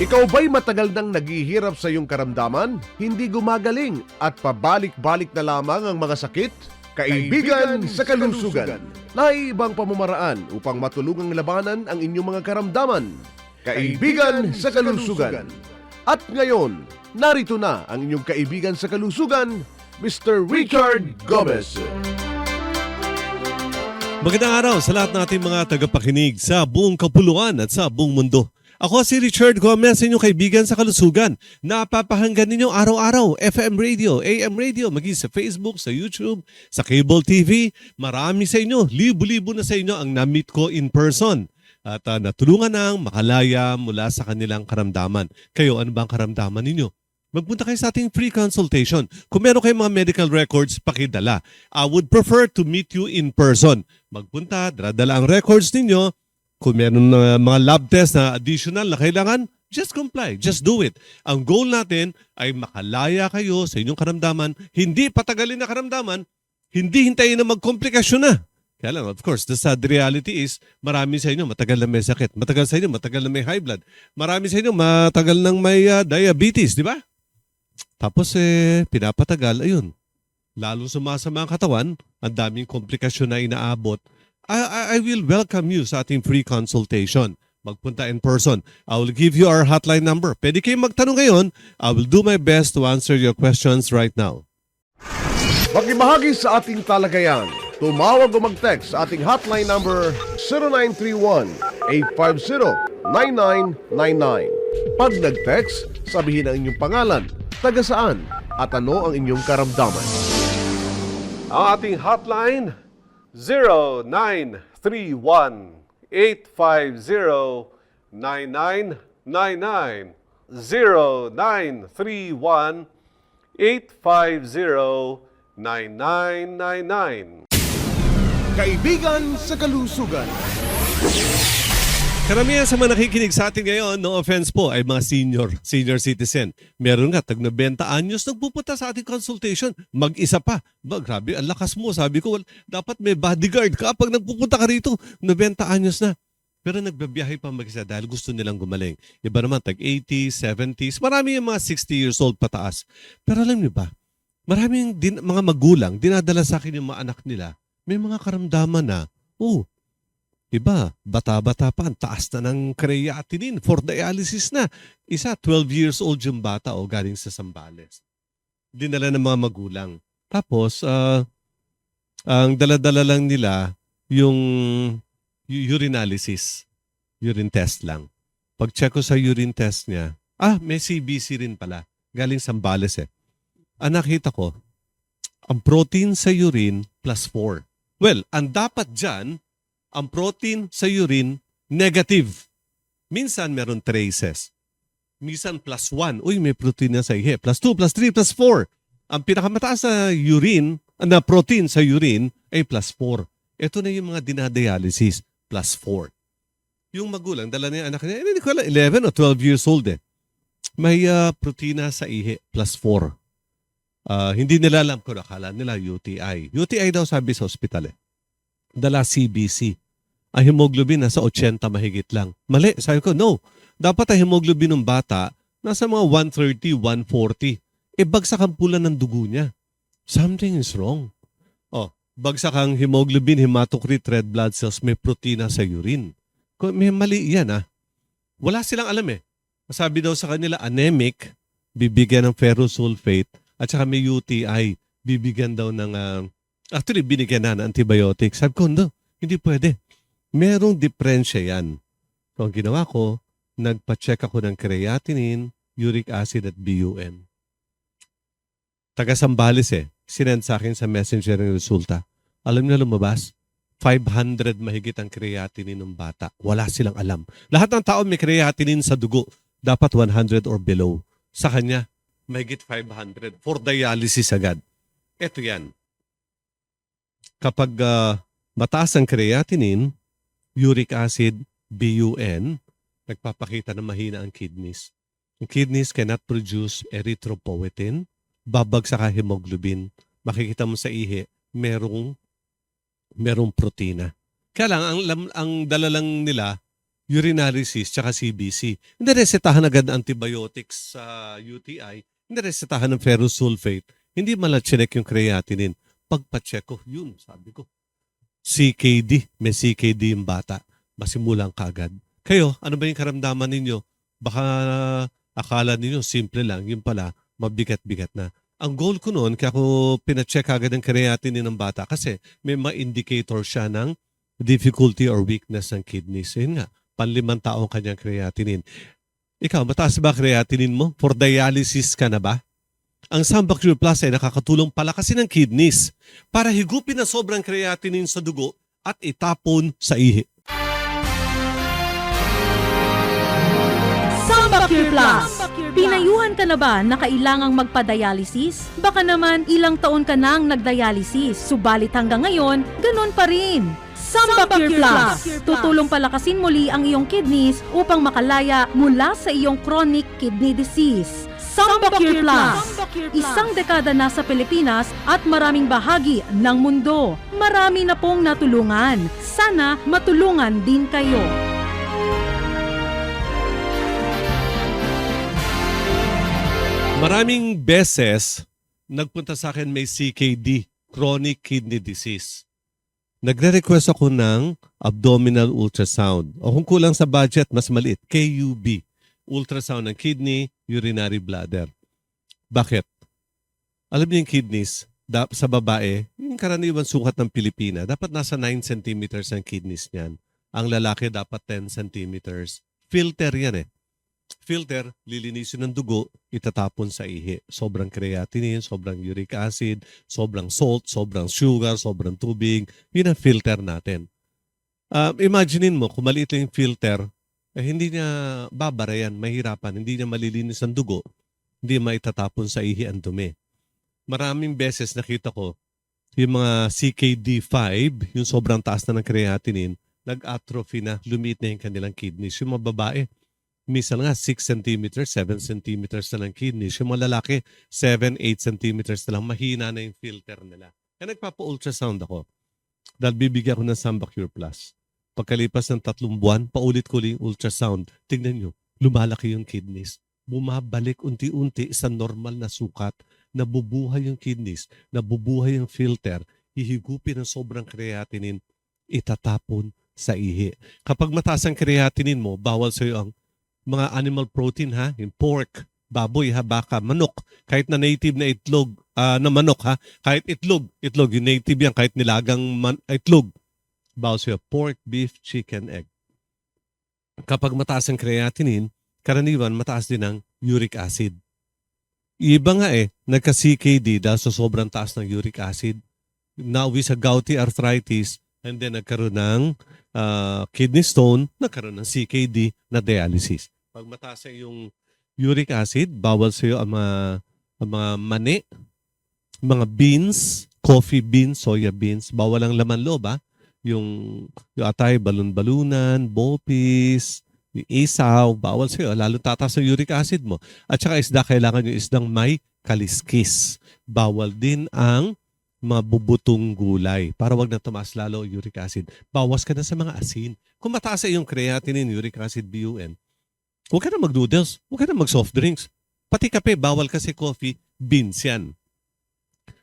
Ikaw ba'y matagal nang naghihirap sa iyong karamdaman? Hindi gumagaling at pabalik-balik na lamang ang mga sakit? Kaibigan sa kalusugan. Naibang pamamaraan upang matulungang labanan ang inyong mga karamdaman. Kaibigan sa kalusugan. At ngayon, narito na ang inyong kaibigan sa kalusugan, Mr. Richard Gomez. Magandang araw sa lahat nating mga tagapakinig sa buong kapuluan at sa buong mundo. Ako si Richard Gomez, inyong kaibigan sa kalusugan. Napapahanggan ninyo araw-araw, FM radio, AM radio, maging sa Facebook, sa YouTube, sa cable TV. Marami sa inyo, libo-libo na sa inyo ang na-meet ko in person. At natulungan nang makalaya mula sa kanilang karamdaman. Kayo, ano ba ang karamdaman ninyo? Magpunta kayo sa ating free consultation. Kung meron kayong mga medical records, pakidala. I would prefer to meet you in person. Magpunta, dala ang records ninyo. Kung meron mga lab test na additional na kailangan, just comply. Just do it. Ang goal natin ay makalaya kayo sa inyong karamdaman. Hindi patagalin na karamdaman. Hindi hintayin na magkomplikasyon na. Kaya lang, of course, the sad reality is marami sa inyo matagal na may sakit. Matagal sa inyo, matagal na may high blood. Marami sa inyo matagal nang may diabetes, di ba? Tapos pinapatagal, ayun. Lalo sumasama ang katawan, ang daming komplikasyon na inaabot. I will welcome you sa ating free consultation. Magpunta in person. I will give you our hotline number. Pwede kayong magtanong ngayon. I will do my best to answer your questions right now. Makibahagi sa ating talagayan. Tumawag o mag-text sa ating hotline number 0931-850-9999. Pag nag-text, sabihin ang inyong pangalan, taga saan, at ano ang inyong karamdaman. Ang ating hotline 0931-850-9999. 0931-850-9999. Kaibigan sa kalusugan. Karamihan sa mga nakikinig sa atin ngayon, no offense po, ay mga senior citizen. Meron nga, tag 90 anyos, nagpupunta sa ating consultation. Mag-isa pa. Grabe, ang lakas mo. Sabi ko, dapat may bodyguard ka pag nagpupunta ka rito. 90 anyos na. Pero nagbabiyahe pa mag-isa dahil gusto nilang gumaling. Iba naman, tag 80s, 70s. Marami yung mga 60 years old pataas. Pero alam niyo ba, maraming mga magulang, dinadala sa akin yung mga anak nila. May mga karamdaman na, iba, bata-bata pa, ang taas na ng creatinine for dialysis na. Isa, 12 years old yung bata galing sa Zambales. Dinala ng mga magulang. Tapos, ang dala-dala lang nila yung urinalysis. Urine test lang. Pag-check ko sa urine test niya, may CBC rin pala. Galing Zambales . Ang nakita ko, ang protein sa urine plus 4. Well, ang dapat dyan, ang protein sa urine, negative. Minsan meron traces. Minsan plus 1. Uy, may protein na sa ihe. Plus 2, plus 3, plus 4. Ang pinakamataas sa urine, na protein sa urine, ay plus 4. Ito na yung mga dinadialysis, plus 4. Yung magulang, dala niya anak niya, hindi ko alam, 11 o 12 years old . May protina sa ihe, plus 4. Hindi nila alam kung akala nila UTI. UTI daw sabi sa ospital . Dala CBC. Ang hemoglobin nasa 80 mahigit lang. Mali, sabi ko, no. Dapat ang hemoglobin ng bata nasa mga 130, 140. Bagsak ang pula ng dugo niya. Something is wrong. Bagsak ang hemoglobin, hematocrit, red blood cells, may protina sa urine. May mali yan . Wala silang alam . Sabi daw sa kanila, anemic, bibigyan ng ferrosulfate, at saka may UTI, bibigyan daw ng, actually binigyan na ng antibiotics. Sabi ko, no, hindi pwede. Merong diferensya yan. So ang ginawa ko, nagpa-check ako ng creatinine, uric acid at BUN. Taga Zambales sinend sa akin sa messenger ng resulta. Alam niyo lumabas? 500 mahigit ang creatinine ng bata. Wala silang alam. Lahat ng tao may creatinine sa dugo. Dapat 100 or below. Sa kanya, mahigit 500 for dialysis agad. Ito yan. Kapag mataas ang creatinine, uric acid, BUN, nagpapakita na mahina ang kidneys. Ang kidneys cannot produce erythropoietin, babagsak ang hemoglobin. Makikita mo sa ihi, merong protina. Kaya lang, ang dala lang nila, urinary cyst, tsaka CBC. Hindi resetahan agad antibiotics sa UTI, hindi resetahan ng ferrous sulfate, hindi malachinek yung creatinine. Pagpacheck ko, yun, sabi ko. CKD, may CKD yung bata. Masimulang kagad. Kayo, ano ba yung karamdaman ninyo? Baka akala ninyo, simple lang. Yun pala, mabigat-bigat na. Ang goal ko noon, kaya ko pinacheck agad ang creatinine ng bata kasi may ma-indicator siya ng difficulty or weakness ng kidneys. Yun nga, panlimang taong kanyang creatinine. Ikaw, mataas ba creatinine mo? For dialysis ka na ba? Ang Sambacure Plus ay nakakatulong palakasin ng kidneys para higupin ang sobrang creatinine sa dugo at itapon sa ihi. Sambacure Plus. Pinayuhan ka na ba na kailangang magpa-dialysis? Baka naman ilang taon ka nang nagdialysis, subalit hanggang ngayon, ganun pa rin. Sambacure Plus. Tutulong palakasin muli ang iyong kidneys upang makalaya mula sa iyong chronic kidney disease. Sambacure Plus. Isang dekada na sa Pilipinas at maraming bahagi ng mundo. Marami na pong natulungan. Sana matulungan din kayo. Maraming beses nagpunta sa akin may CKD, chronic kidney disease. Nagre-request ako ng abdominal ultrasound. O kung kulang sa budget, mas maliit, KUB, ultrasound ng kidney, urinary bladder. Bakit? Alam niyo yung kidneys, sa babae, yung karaniwan sukat ng Pilipina, dapat nasa 9 centimeters ang kidneys niyan. Ang lalaki dapat 10 centimeters. Filter yan eh. Filter, lilinisin ng dugo, itatapon sa ihi. Sobrang creatinine, sobrang uric acid, sobrang salt, sobrang sugar, sobrang tubig. Yun ang filter natin. Imaginein mo, kung maliit lang yung filter, hindi niya babara yan, mahirapan. Hindi niya malilinis ang dugo, hindi maitatapon sa ihi ang dumi. Maraming beses nakita ko, yung mga CKD5, yung sobrang taas na ng creatinine, nag-atrophy na, lumiit na yung kanilang kidneys. Yung mga babae, minsan nga 6 centimeters, 7 centimeters na ng kidneys. Yung mga lalaki, 7, 8 centimeters na lang. Mahina na yung filter nila. Kaya nagpapa-ultrasound ako. Dahil bibigyan ko ng Sambacure Plus. Pagkalipas ng 3 buwan, paulit ko yung ultrasound. Tingnan nyo, lumalaki yung kidneys. Bumabalik unti-unti sa normal na sukat. Nabubuhay yung kidneys, nabubuhay yung filter, hihigupin ng sobrang creatinine, itatapon sa ihi. Kapag mataas ang creatinine mo, bawal sa'yo ang mga animal protein ha, yung pork, baboy ha, baka, manok, kahit na native na itlog, na manok ha, kahit itlog, yung native yan, kahit nilagang itlog, bawal sa'yo pork, beef, chicken, egg. Kapag mataas ang creatinine, karaniwan mataas din ang uric acid. Iba nga nagka-CKD dahil sa sobrang taas ng uric acid, nauwi sa gouty arthritis, and then nagkaroon ng kidney stone, nagkaroon ng CKD na dialysis. Pag mataas yung uric acid, bawal sa iyo ang mga mani, mga beans, coffee beans, soya beans, bawal ang laman loob yung atay, balon-balunan, bopis, yung isaw, bawal sa'yo. Lalo tataas ang uric acid mo. At saka isda, kailangan yung isdang may kaliskis. Bawal din ang mga bubutong gulay para wag na tumaas lalo ang uric acid. Bawas ka na sa mga asin. Kung mataas yung creatinine, uric acid, BUN, huwag ka na mag-noodles, huwag ka na mag-soft drinks. Pati kape, bawal kasi coffee, beans yan.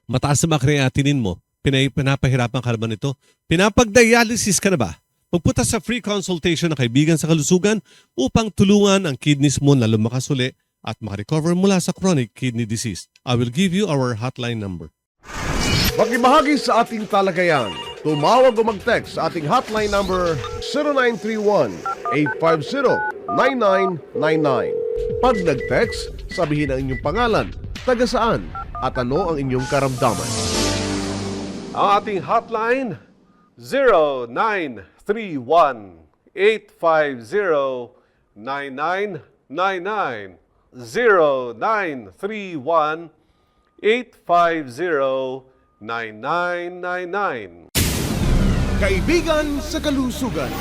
Mataas sa mga creatinine mo, pinapahirapan ka naman ito. Pinapag-dialysis ka na ba? Magpunta sa free consultation ng Kaibigan sa Kalusugan upang tulungan ang kidneys mo na lumakas uli at makarecover mula sa chronic kidney disease. I will give you our hotline number. Makibahagi sa ating talagayan. Tumawag o mag-text sa ating hotline number 0931-850-9999. Pag nag-text, sabihin ang inyong pangalan, taga saan, at ano ang inyong karamdaman. Ang ating hotline 0931-850-9999. 0931-850-9999. Kaibigan sa Kalusugan.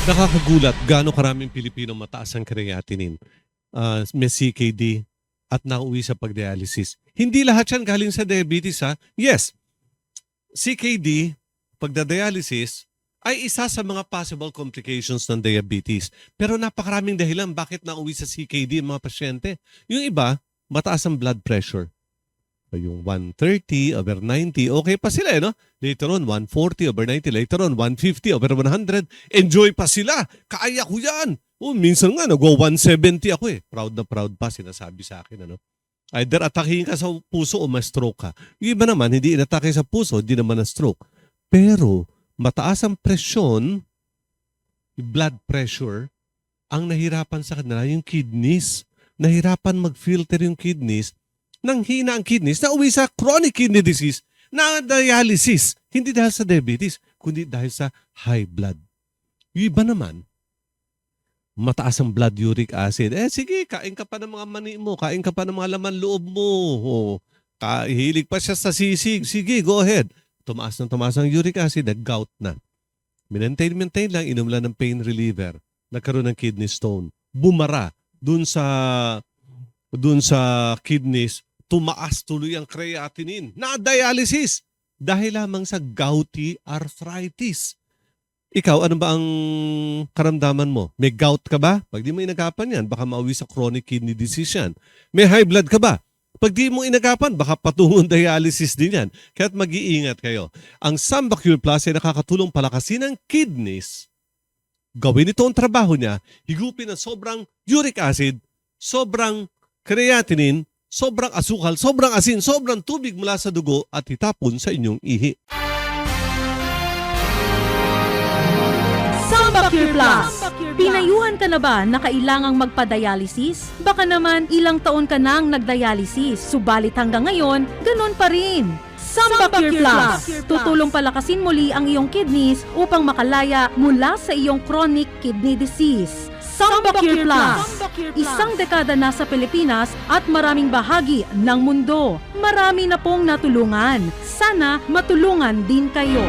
Nakakagulat gaano karaming Pilipino mataas ang creatinine, may CKD at nauwi sa pagdialysis. Hindi lahat yan galing sa diabetes ha. Yes, CKD, pagdadialysis, ay isa sa mga possible complications ng diabetes. Pero napakaraming dahilan bakit nauwi sa CKD ang mga pasyente. Yung iba, mataas ang blood pressure. Yung 130 over 90, okay pa sila, no? Later on, 140 over 90. Later on, 150 over 100. Enjoy pa sila. Kaya ko yan. Minsan nga, nag-170 ako eh. Proud na proud pa, sinasabi sa akin, ano? Either atakihin ka sa puso o ma-stroke ka. Yung iba naman, hindi inatake sa puso, hindi naman na-stroke. Pero, mataas ang presyon, blood pressure, ang nahirapan sa kanila yung kidneys. Nahirapan mag-filter yung kidneys. Nang hina ang kidneys, nauwi sa chronic kidney disease na dialysis. Hindi dahil sa diabetes, kundi dahil sa high blood. Yung iba naman, mataas ang blood uric acid. Sige, kain ka pa ng mga mani mo, kain ka pa ng mga laman loob mo. Hilig pa siya sa sisig. Sige, go ahead. Tumaas ang uric acid, nag-gout na. Maintain lang, inom lang ng pain reliever. Nagkaroon ng kidney stone. Bumara dun sa kidneys, tumaas tuloy ang creatinine. Na-dialysis dahil lamang sa gouty arthritis. Ikaw, ano ba ang karamdaman mo? May gout ka ba? Pag di mo inagapan yan, baka mauwi sa chronic kidney disease yan. May high blood ka ba? Pag di mo inagapan, baka patungong dialysis din yan. Kaya't mag-iingat kayo. Ang Samba Cure Plus ay nakakatulong palakasin ang kidneys. Gawin ito ang trabaho niya, higupin ng sobrang uric acid, sobrang creatinine, sobrang asukal, sobrang asin, sobrang tubig mula sa dugo at itapon sa inyong ihi. Samba Cure Plus. Pinayuhan ka na ba na kailangang magpa-dialysis? Baka naman ilang taon ka nang nagdialysis, subalit hanggang ngayon, ganun pa rin. Samba Cure Plus. Tutulong palakasin muli ang iyong kidneys upang makalaya mula sa iyong chronic kidney disease. Samba Cure Plus. Isang dekada na sa Pilipinas at maraming bahagi ng mundo. Marami na pong natulungan. Sana matulungan din kayo.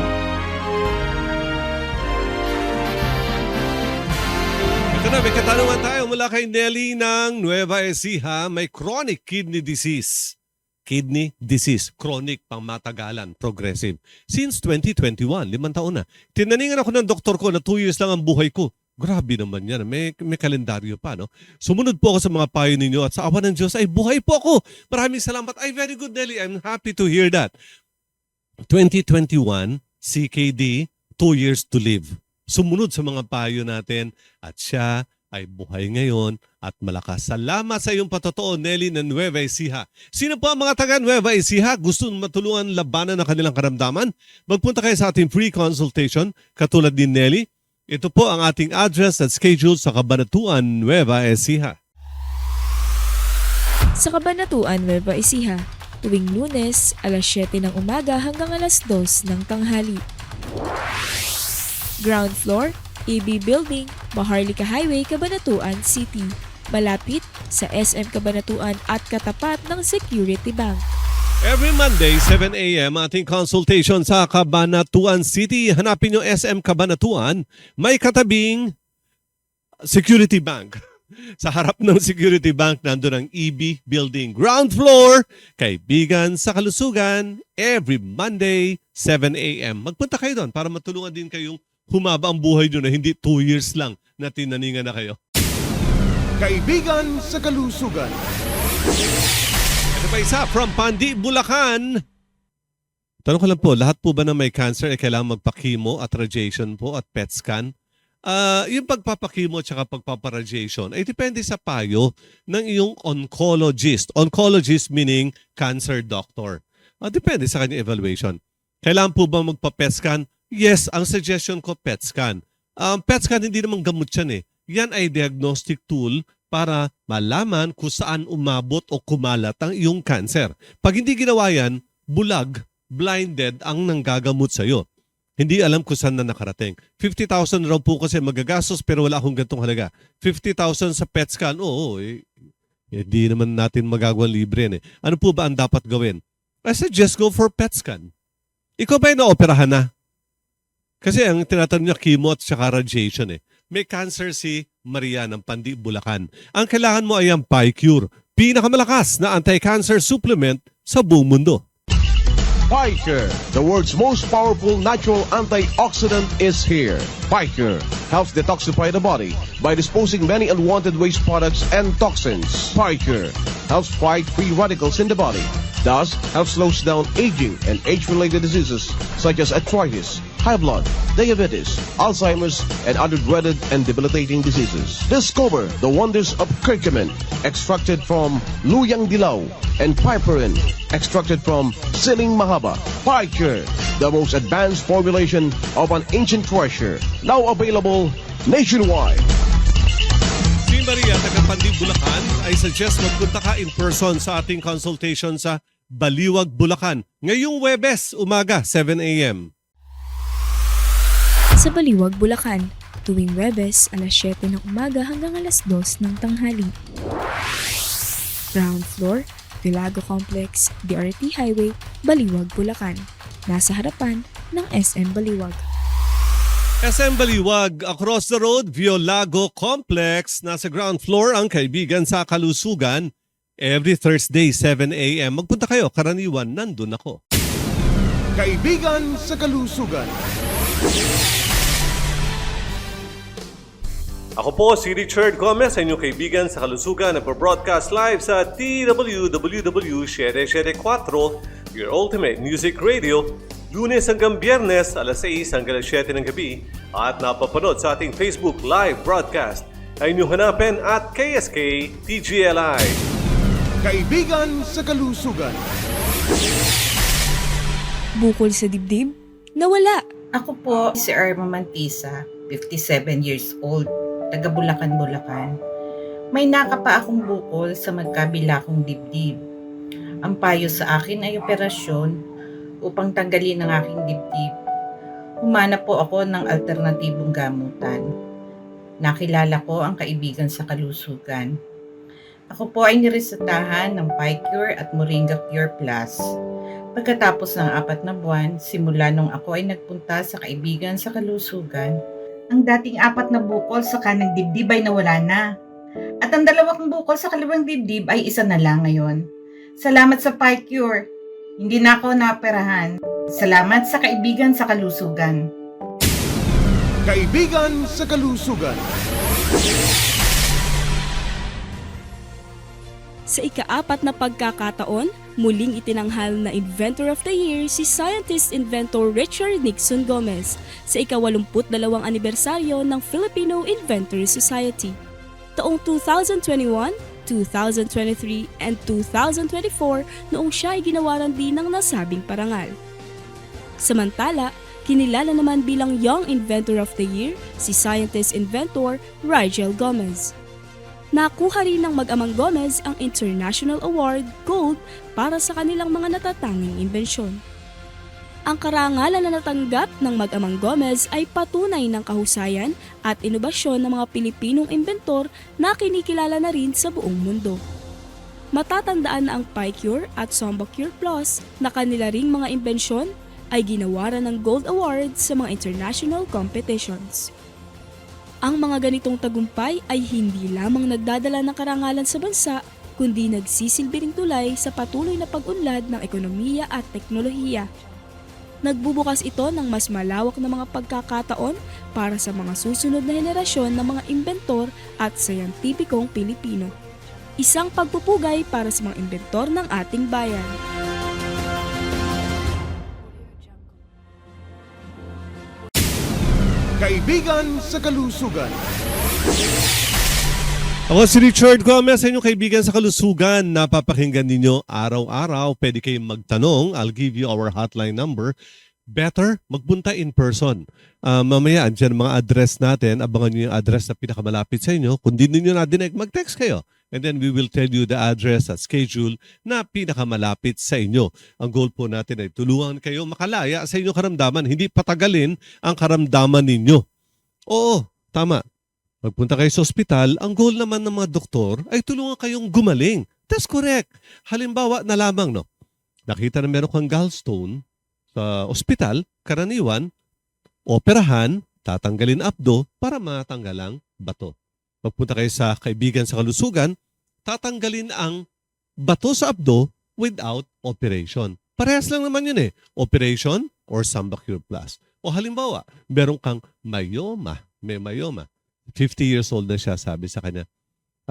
Ito na, may katanungan tayo mula kay Nelly ng Nueva Ecija. May chronic kidney disease. Kidney disease, chronic, pangmatagalan, progressive. Since 2021, 5 taon na. Tinaningan ako ng doktor ko na 2 years lang ang buhay ko. Grabe naman yan. May kalendaryo pa, no? Sumunod po ako sa mga payo ninyo at sa awa ng Diyos ay buhay po ako. Maraming salamat. Ay, very good, Nelly. I'm happy to hear that. 2021, CKD, 2 years to live. Sumunod sa mga payo natin at siya ay buhay ngayon at malakas. Salamat sa iyong patotoo, Nelly ng Nueva Ecija. Sino po ang mga taga Nueva Ecija? Gusto matulungan labanan ng kanilang karamdaman? Magpunta kayo sa ating free consultation katulad ni Nelly. Ito po ang ating address at schedule sa Cabanatuan, Nueva Ecija. Sa Cabanatuan, Nueva Ecija, tuwing Lunes, alas 7 ng umaga hanggang alas 2 ng tanghali. Ground floor, AB Building, Maharlika Highway, Cabanatuan City. Malapit sa SM Cabanatuan at katapat ng Security Bank. Every Monday, 7 a.m. ating consultation sa Cabanatuan City. Hanapin nyo SM Cabanatuan. May katabing Security Bank. Sa harap ng Security Bank, nandun ang EB Building. Ground floor, Kaibigan sa Kalusugan. Every Monday, 7 a.m. Magpunta kayo doon para matulungan din kayong humaba ang buhay nyo na hindi 2 years lang na tinaningan na kayo. Kaibigan sa Kalusugan. Ito pa isa, from Pandi, Bulacan. Tanong ko lang po, lahat po ba na may cancer ay kailangan magpa-chemo at radiation po at PET scan? Yung pagpapakimo at saka pagpaparadiation ay depende sa payo ng iyong oncologist. Oncologist meaning cancer doctor. Depende sa kanyang evaluation. Kailangan po ba magpa-PET scan? Yes, ang suggestion ko, PET scan. PET scan hindi naman gamot yan eh. Yan ay diagnostic tool para malaman kung saan umabot o kumalat ang iyong cancer. Pag hindi ginawa yan, bulag, blinded ang nanggagamot sa'yo. Hindi alam kung saan na nakarating. 50,000 raw po kasi magagastos pero wala akong gantong halaga. 50,000 sa PET scan, hindi naman natin magagawa libre yan eh. Ano po ba ang dapat gawin? I suggest go for PET scan. Ikaw ba yung naoperahan na? Kasi ang tinatanong niya, chemo at saka radiation eh. May cancer si Maria ng Pandi, Bulacan. Ang kailangan mo ay ang PyCure, pinakamalakas na anti-cancer supplement sa buong mundo. Piker, the world's most powerful natural antioxidant, is here. Piker helps detoxify the body by disposing many unwanted waste products and toxins. Piker helps fight free radicals in the body, thus helps slow down aging and age-related diseases such as arthritis, high blood, diabetes, Alzheimer's, and other dreaded and debilitating diseases. Discover the wonders of curcumin, extracted from luyang dilaw, and piperine, extracted from siling mahaba. Piker, the most advanced formulation of an ancient treasure, now available nationwide. Si Maria, taga Pandib, Bulacan, I suggest magpunta ka in person sa ating consultation sa Baliwag, Bulacan. Ngayong Webes, umaga, 7 a.m. Sa Baliwag, Bulacan, tuwing Webes, alas 7 ng umaga hanggang alas 2 ng tanghali. Ground floor, Vilago Complex, DRT Highway, Baliwag, Bulacan. Nasa harapan ng SM Baliwag. SM Baliwag, across the road, Violago Complex. Nasa ground floor ang Kaibigan sa Kalusugan. Every Thursday, 7 a.m. Magpunta kayo, karaniwan, nandun ako. Kaibigan sa Kalusugan. Ako po si Richard Gomez, sa inyong kaibigan sa Kalusugan, na broadcast live sa TWWW 774, your ultimate music radio, Lunes hanggang Biyernes, alas 6 hanggang alas 7 ng gabi, at napapanood sa ating Facebook live broadcast. Ay inyong hanapin at KSK TGLI. Kaibigan sa Kalusugan. Bukol sa dibdib, nawala. Ako po si Irma Mantisa, 57 years old, taga Bulacan, Bulacan. May nakapa akong bukol sa magkabila kong dibdib. Ang payo sa akin ay operasyon upang tanggalin ang aking dibdib. Humanap po ako ng alternatibong gamutan. Nakilala ko ang Kaibigan sa Kalusugan. Ako po ay niresetahan ng Picure at Moringa Cure Plus. Pagkatapos ng 4 na buwan, simula nung ako ay nagpunta sa Kaibigan sa Kalusugan, ang dating 4 na bukol sa kanang dibdib ay nawala na. At ang 2 kong bukol sa kaliwang dibdib ay 1 na lang ngayon. Salamat sa Picure. Hindi na ako naoperahan. Salamat sa Kaibigan sa Kalusugan. Kaibigan sa Kalusugan. Sa ika-4 na pagkakataon, muling itinanghal na Inventor of the Year si Scientist-Inventor Richard Nixon Gomez sa ika-82 anibersaryo ng Filipino Inventor Society. Taong 2021, 2023, and 2024 noong siya ay ginawaran din ng nasabing parangal. Samantala, kinilala naman bilang Young Inventor of the Year si Scientist-Inventor Rigel Gomez. Nakuha rin ng mag-amang Gomez ang International Award Gold para sa kanilang mga natatanging imbensyon. Ang karangalan na natanggap ng mag-amang Gomez ay patunay ng kahusayan at inobasyon ng mga Pilipinong inventor na kinikilala na rin sa buong mundo. Matatandaan na ang Picure at Sombacure Plus na kanila ring mga imbensyon ay ginawaran ng Gold Award sa mga international competitions. Ang mga ganitong tagumpay ay hindi lamang nagdadala ng karangalan sa bansa, kundi nagsisilbi ring tulay sa patuloy na pag-unlad ng ekonomiya at teknolohiya. Nagbubukas ito ng mas malawak na mga pagkakataon para sa mga susunod na henerasyon ng mga inventor at sayantipikong Pilipino. Isang pagpupugay para sa mga inventor ng ating bayan. Kaibigan sa Kalusugan. Ako si Richard Gomez, sa inyong Kaibigan sa Kalusugan. Napapakinggan ninyo araw-araw. Pwede kayong magtanong. I'll give you our hotline number. Better, magpunta in person. Mamaya, andyan mga address natin. Abangan nyo yung address na pinakamalapit sa inyo. Kung di ninyo nadinig, mag-text kayo. And then we will tell you the address at schedule na pinakamalapit sa inyo. Ang goal po natin ay tulungan kayo makalaya sa inyong karamdaman. Hindi patagalin ang karamdaman ninyo. Oo, tama. Magpunta kayo sa ospital, ang goal naman ng mga doktor ay tulungan kayong gumaling. That's correct. Halimbawa na lamang, no? Nakita na meron kang gallstone sa ospital, karaniwan, operahan, tatanggalin abdo para matanggal ang bato. Magpunta kayo sa Kaibigan sa Kalusugan, tatanggalin ang bato sa abdo without operation. Parehas lang naman yun eh. Operation or Sambacure Plus. O halimbawa, meron kang myoma. May myoma. 50 years old na siya, sabi sa kanya,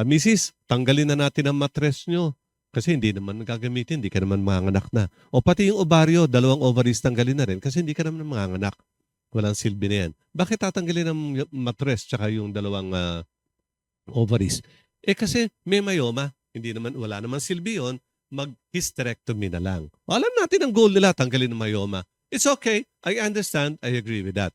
Mrs., tanggalin na natin ang mattress nyo. Kasi hindi naman gagamitin, hindi ka naman manganak na. O pati yung ovaryo, 2 ovaries tanggalin na rin kasi hindi ka naman manganak. Walang silbi na yan. Bakit tatanggalin ang mattress tsaka yung 2 ovaries? Kasi may myoma, wala naman silbi yun, mag-hysterectomy na lang. O, alam natin ang goal nila, tanggalin ang myoma. It's okay, I understand, I agree with that.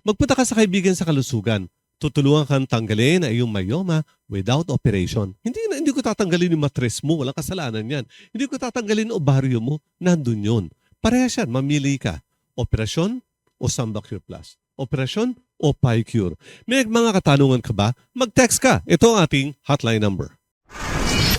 Magpunta ka sa kaibigan sa kalusugan. Tutulungan kang tanggalin ay yung myoma without operation. Hindi ko tatanggalin yung mattress mo, walang kasalanan yan. Hindi ko tatanggalin yung ovaryo mo, nandun yun. Parehas yan, mamili ka. Operasyon o Sambacure Plus? Operasyon o PyCure? May mga katanungan ka ba? Mag-text ka. Ito ang ating hotline number.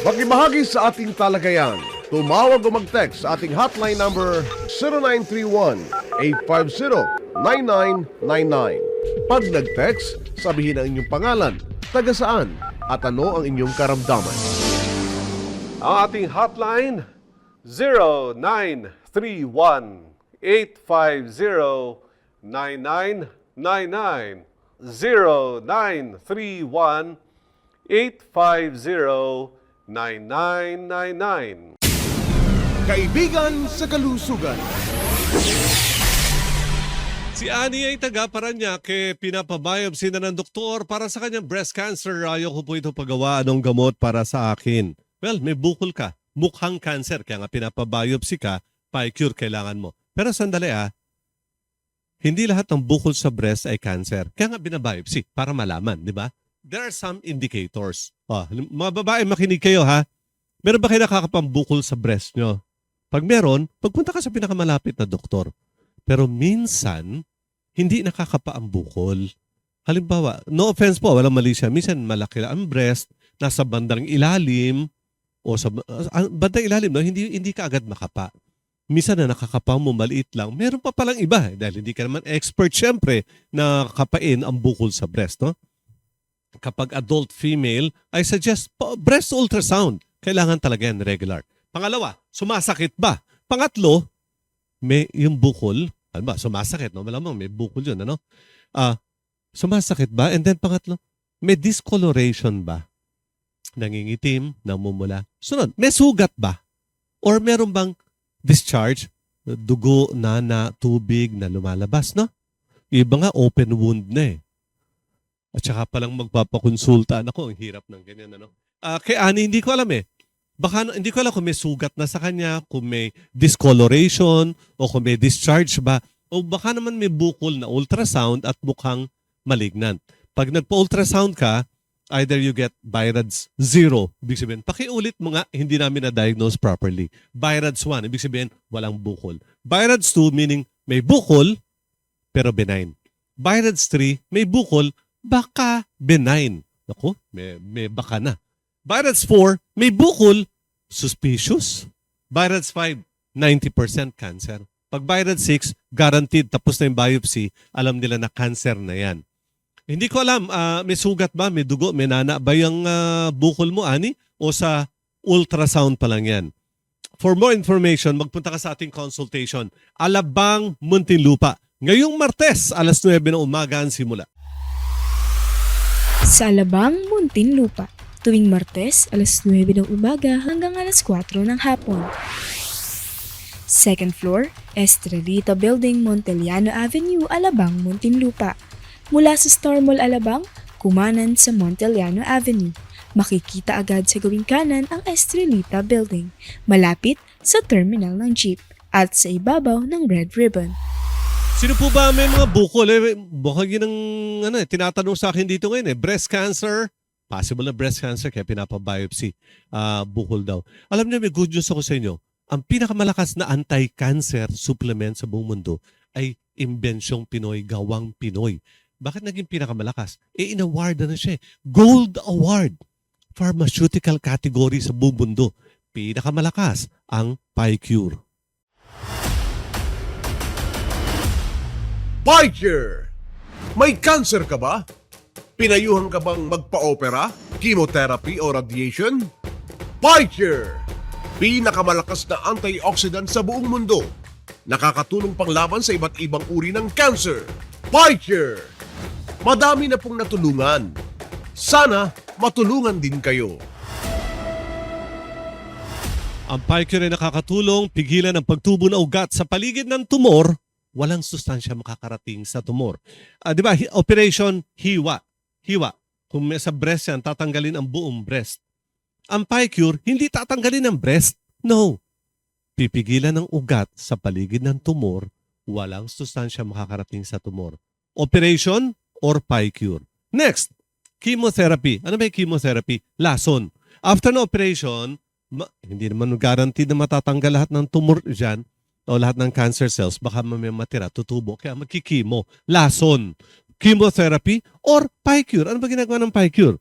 Makibahagi sa ating talagayan. Tumawag o mag-text sa ating hotline number 0931-850-9999. Pag nag-text, sabihin ang inyong pangalan, taga saan, at ano ang inyong karamdaman. Ang ating hotline, 0931-850-9999. 0931-850-9999. Kaibigan sa Kalusugan. Si Annie ay taga Parañaque, pinapabiopsy na ng doktor para sa kanyang breast cancer. Ayoko po ito pagawa ng gamot para sa akin. Well, may bukol ka. Mukhang cancer, kaya nga pinapabiopsy ka, PyCure kailangan mo. Pero sandali hindi lahat ng bukol sa breast ay cancer. Kaya nga binabiopsy para malaman, di ba? There are some indicators. Mga babae, makinig kayo ha. Meron ba kayo nakakapambukol sa breast nyo? Pag meron, pagpunta ka sa pinakamalapit na doktor. Pero minsan, hindi nakakapa ang bukol. Halimbawa, no offense po, walang mali siya. Minsan malaki lang ang breast, nasa bandang ilalim, o sa bandang ilalim, no? Hindi ka agad makapa. Minsan na nakakapa mo, maliit lang. Meron pa palang iba, dahil hindi ka naman expert, syempre, na kapain ang bukol sa breast. No? Kapag adult female, I suggest breast ultrasound. Kailangan talaga yan regular. Pangalawa, sumasakit ba? Pangatlo, may yung bukol, ano ba, sumasakit, no? Malamang may bukol yun, ano? Sumasakit ba? And then pangatlo, may discoloration ba? Nangingitim, namumula. Sunod, may sugat ba? Or meron bang discharge, dugo na tubig na lumalabas, no? Iba nga, open wound na eh. At saka palang magpapakonsulta. Ako, ang hirap ng ganyan, ano? Kay Ani, hindi ko alam eh. Baka hindi ko alam kung may sugat na sa kanya, kung may discoloration, o kung may discharge ba, o baka naman may bukol na ultrasound at mukhang malignant. Pag nagpa-ultrasound ka, either you get BI-RADS 0, ibig sabihin, pakiulit mo nga, hindi namin na-diagnose properly. BI-RADS 1, ibig sabihin, walang bukol. BI-RADS 2, meaning may bukol, pero benign. BI-RADS 3, may bukol, baka benign. Naku, may baka na. BI-RADS 4, may bukol, suspicious. BI-RADS 5, 90% cancer. Pag BI-RADS 6, guaranteed, tapos na yung biopsy, alam nila na cancer na yan. Hindi ko alam, may sugat ba, may dugo, may nana ba yung bukol mo, Ani? O sa ultrasound pa lang yan? For more information, magpunta ka sa ating consultation. Alabang, Muntinlupa. Ngayong Martes, alas 9 ng umaga ang simula. Sa Alabang, Muntinlupa. Tuwing Martes, alas 9 ng umaga hanggang alas 4 ng hapon. Second floor, Estrelita Building, Montellano Avenue, Alabang, Muntinlupa. Mula sa Star Mall Alabang, kumanan sa Montellano Avenue. Makikita agad sa gawing kanan ang Estrelita Building, malapit sa terminal ng jeep at sa ibabaw ng Red Ribbon. Sino po ba may mga bukol? Bukag yun ang tinatanong sa akin dito ngayon. Breast cancer, possible na breast cancer kaya pinapabiopsy, bukol daw. Alam niyo, may good news ako sa inyo. Ang pinakamalakas na anti-cancer supplement sa buong mundo ay imbensyong Pinoy, gawang Pinoy. Bakit naging pinakamalakas? In-award na siya. Gold Award. Pharmaceutical category sa buong mundo. Pinakamalakas ang PyCure. PyCure! May cancer ka ba? Pinayuhan ka bang magpa-opera, chemotherapy o radiation? PyCure! Pinakamalakas na antioxidant sa buong mundo. Nakakatulong panglaban sa iba't ibang uri ng cancer. PyCure! Madami na pong natulungan. Sana matulungan din kayo. Ang PyCure ay nakakatulong pigilan ang pagtubo ng ugat sa paligid ng tumor. Walang sustansya makakarating sa tumor. Di ba, operation hiwa. Hiwa. Kung may sa breast yan, tatanggalin ang buong breast. Ang PyCure, hindi tatanggalin ang breast. No. Pipigilan ng ugat sa paligid ng tumor. Walang sustansya makakarating sa tumor. Operation or PyCure. Next, chemotherapy. Ano ba yung chemotherapy? Lason. After ng operation, hindi naman guaranteed na matatanggal lahat ng tumor dyan o lahat ng cancer cells. Baka may matira, tutubo. Kaya magkikimo. Lason. Chemotherapy or PyCure. Ano ba ginagawa ng PyCure?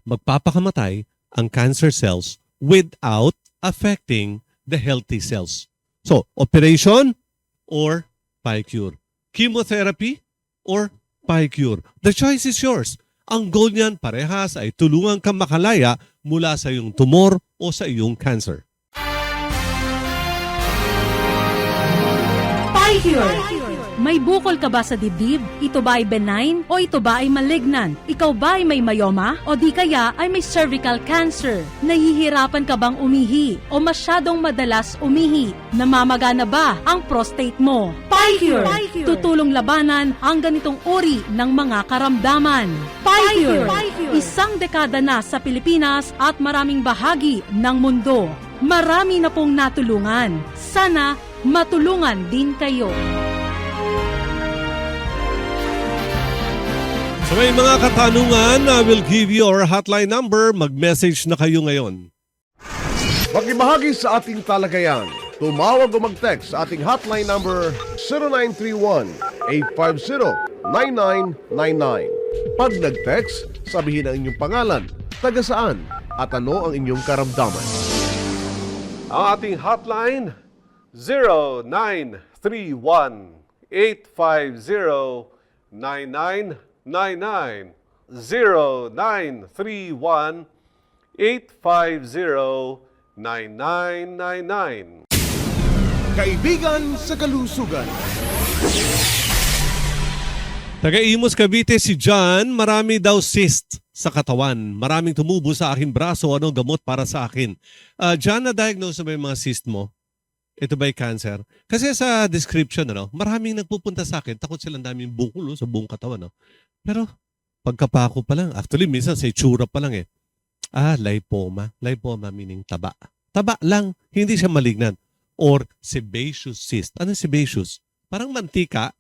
Magpapakamatay ang cancer cells without affecting the healthy cells. So, operation or PyCure. Chemotherapy or PyCure. The choice is yours. Ang goal niyan parehas ay tulungan kang makalaya mula sa iyong tumor o sa iyong cancer. PyCure. May bukol ka ba sa dibdib? Ito ba ay benign o ito ba ay malignant? Ikaw ba ay may myoma o di kaya ay may cervical cancer? Nahihirapan ka bang umihi o masyadong madalas umihi? Namamaga na ba ang prostate mo? PyCure! Tutulong labanan ang ganitong uri ng mga karamdaman. PyCure! Isang dekada na sa Pilipinas at maraming bahagi ng mundo. Marami na pong natulungan. Sana matulungan din kayo. So may mga katanungan, I will give you our hotline number. Mag-message na kayo ngayon. Makibahagi sa ating talagayan. Tumawag o mag-text sa ating hotline number 0931-850-9999. Pag nag-text, sabihin ang inyong pangalan, taga saan, at ano ang inyong karamdaman. Ang ating hotline 0931-850-9999. 0931-850-9999. Kaibigan sa kalusugan. Taga-Imus, Cavite, si John, marami daw cyst sa katawan. Maraming tumubo sa aking braso. Anong gamot para sa akin? John, na-diagnose ba yung mga cyst mo? Ito ba'y cancer? Kasi sa description, maraming nagpupunta sa akin. Takot silang daming bukol sa buong katawan. Pero pagkapako pa lang, actually minsan sa itsura pa lang lipoma. Lipoma meaning taba. Taba lang, hindi siya malignant. Or sebaceous cyst. Ano sebaceous? Parang mantika,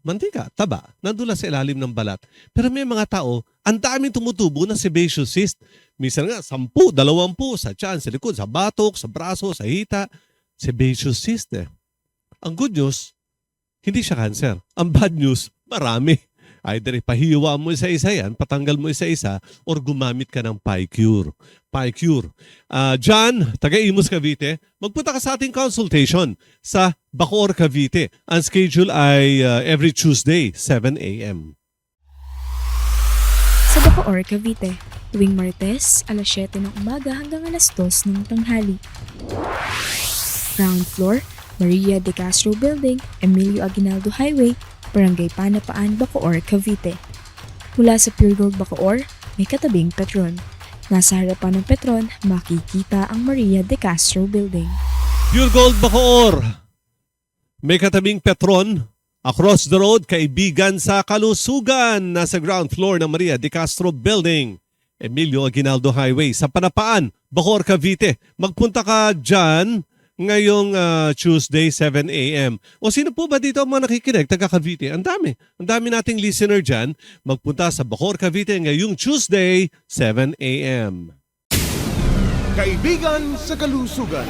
taba, nandula sa ilalim ng balat. Pero may mga tao, ang daming tumutubo ng sebaceous cyst. Minsan nga, 10, 20 sa tiyan, sa likod, sa batok, sa braso, sa hita. Sebaceous cyst Ang good news, hindi siya cancer. Ang bad news, marami. Either ipahiwa mo isa-isa yan, patanggal mo isa-isa, or gumamit ka ng PyCure. PyCure. John, taga-Imus, Cavite, magpunta ka sa ating consultation sa Bacoor, Cavite. Ang schedule ay every Tuesday, 7 a.m. Sa Bacoor, Cavite, tuwing Martes, alas 7 ng umaga hanggang alas 2 ng tanghali. Ground floor, Maria de Castro Building, Emilio Aguinaldo Highway, Barangay Panapaan, Bacoor, Cavite. Mula sa Pure Gold Bacoor, may katabing Petron. Nasa harapan ng Petron, makikita ang Maria de Castro Building. Pure Gold Bacoor, may katabing Petron. Across the road, kaibigan sa kalusugan. Nasa ground floor ng Maria de Castro Building, Emilio Aguinaldo Highway, sa Panapaan, Bacoor, Cavite. Magpunta ka dyan ngayong Tuesday, 7 a.m. O sino po ba dito ang mga nakikinig, taga Cavite? Ang dami. Ang dami nating listener dyan. Magpunta sa Bacoor, Cavite ngayong Tuesday, 7 a.m. Kaibigan sa kalusugan.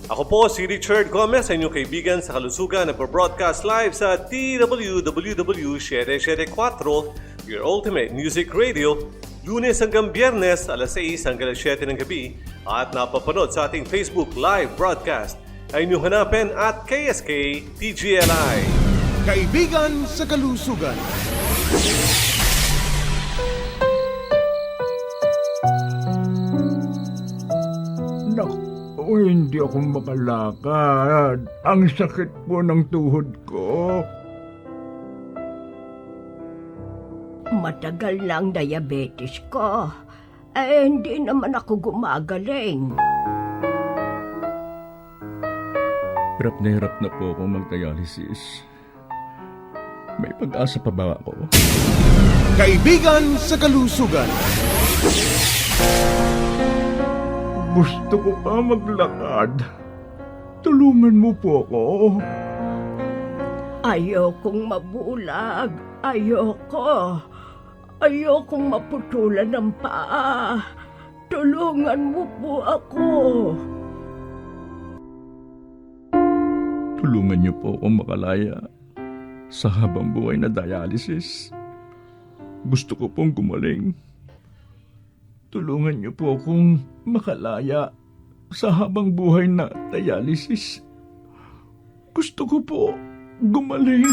Ako po si Richard Gomez, inyong kaibigan sa kalusugan, nagpo-broadcast live sa TWWW 774, your ultimate music radio, Lunes hanggang Biyernes, alas 6 hanggang alas 7 ng gabi, at napapanood sa ating Facebook live broadcast. Ay inyong hanapin at KSK TGLI. Kaibigan sa kalusugan. o hindi ako makalakad. Ang sakit po ng tuhod ko. Matagal na ang diabetes ko. Hindi naman ako gumagaling. Hirap na po ako mag-dialysis. May pag-asa pa ba ako? Kaibigan sa kalusugan. Gusto ko pa maglakad. Tulungan mo po ako. Ayokong mabulag. Ayokong maputulan ng paa. Tulungan mo po ako. Tulungan niyo po akong makalaya sa habang buhay na dialysis. Gusto ko pong gumaling. Tulungan niyo po akong makalaya sa habang buhay na dialysis. Gusto ko po gumaling.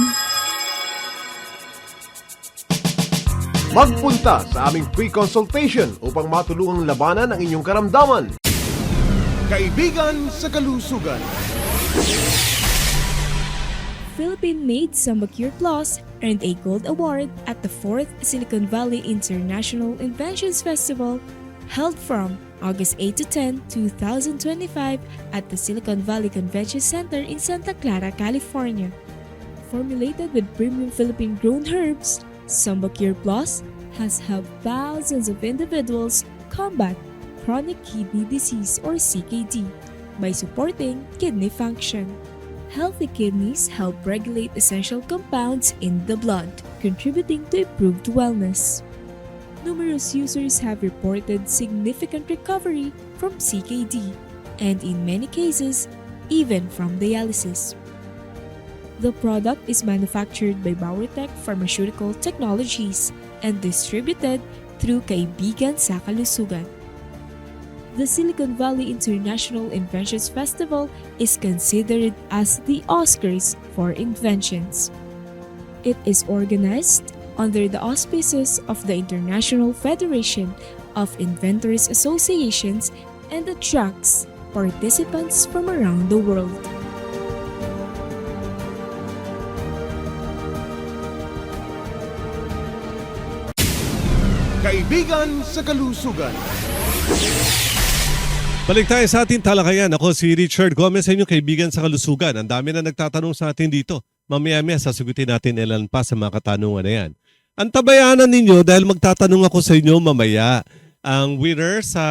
Magpunta sa aming free consultation upang matulungang labanan ang inyong karamdaman. Kaibigan sa kalusugan. Philippine-made Samba Cure Plus earned a Gold Award at the 4th Silicon Valley International Inventions Festival held from August 8 to 10, 2025 at the Silicon Valley Convention Center in Santa Clara, California. Formulated with premium Philippine-grown herbs, Samba Cure Plus has helped thousands of individuals combat chronic kidney disease or CKD by supporting kidney function. Healthy kidneys help regulate essential compounds in the blood, contributing to improved wellness. Numerous users have reported significant recovery from CKD, and in many cases, even from dialysis. The product is manufactured by Bauertech Pharmaceutical Technologies and distributed through Kaibigan sa Kalusugan. The Silicon Valley International Inventions Festival is considered as the Oscars for inventions. It is organized under the auspices of the International Federation of Inventors Associations and attracts participants from around the world. Kaibigan sa kalusugan. Balik tayo sa ating talakayan. Ako si Richard Gomez, sa inyong kaibigan sa kalusugan. Ang dami na nagtatanong sa atin dito. Mamaya-maya sasagutin natin ilan pa sa mga katanungan na yan. Ang tabayanan ninyo dahil magtatanong ako sa inyo mamaya. Ang winner sa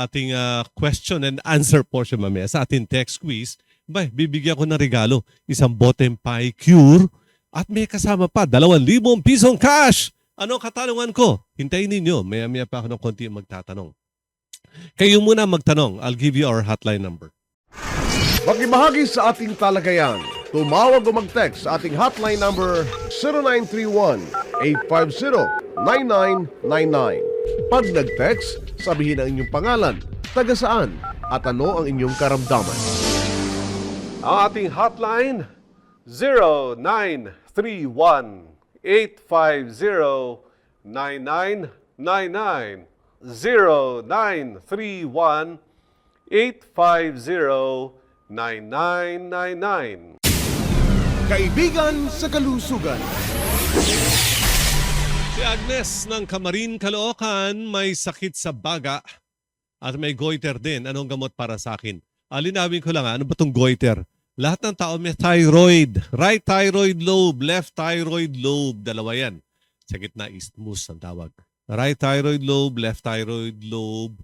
ating question and answer portion mamaya, sa ating text quiz, bibigyan ko ng regalo. Isang Botem Pie Cure at may kasama pa 2,000 pisong cash. Ano katanungan ko? Hintayin ninyo. Maya-maya pa ako ng konti magtatanong. Kayo muna magtanong. I'll give you our hotline number. Makibahagi sa ating talakayan. Tumawag o mag-text sa ating hotline number 0931-850-9999. Pag nag-text, sabihin ang inyong pangalan, taga saan, at ano ang inyong karamdaman. Ang ating hotline 0931-850-9999. 0931-850-9999. Kaibigan sa kalusugan. Si Agnes ng Camarin, Caloocan, may sakit sa baga at may goiter din. Anong gamot para sa akin? Linawin ko lang, ano ba itong goiter? Lahat ng tao may thyroid. Right thyroid lobe, left thyroid lobe. Dalawa yan. Sa gitna, isthmus ang tawag. Right thyroid lobe, left thyroid lobe.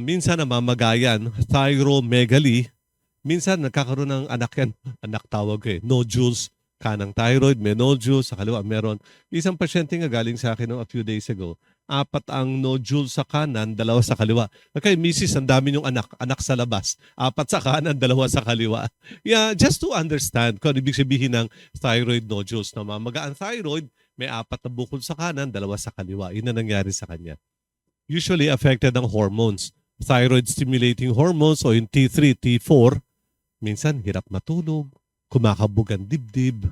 Minsan namamagayan, thyromegaly. Minsan nagkakaroon ng anak yan. Anak tawag ko nodules. Kanang thyroid, may nodules. Sa kaliwa meron. Isang pasyente nga galing sa akin a few days ago. 4 ang nodules sa kanan, 2 sa kaliwa. Okay, misis, ang dami yung anak. Anak sa labas. 4 sa kanan, 2 sa kaliwa. Yeah, just to understand kung ano ibig sabihin ng thyroid nodules. Namamaga ang thyroid, may 4 na bukol sa kanan, 2 sa kaliwa. Yun na nangyari sa kanya. Usually affected ang hormones. Thyroid stimulating hormones o yung T3, T4. Minsan hirap matulog, kumakabog ang dibdib,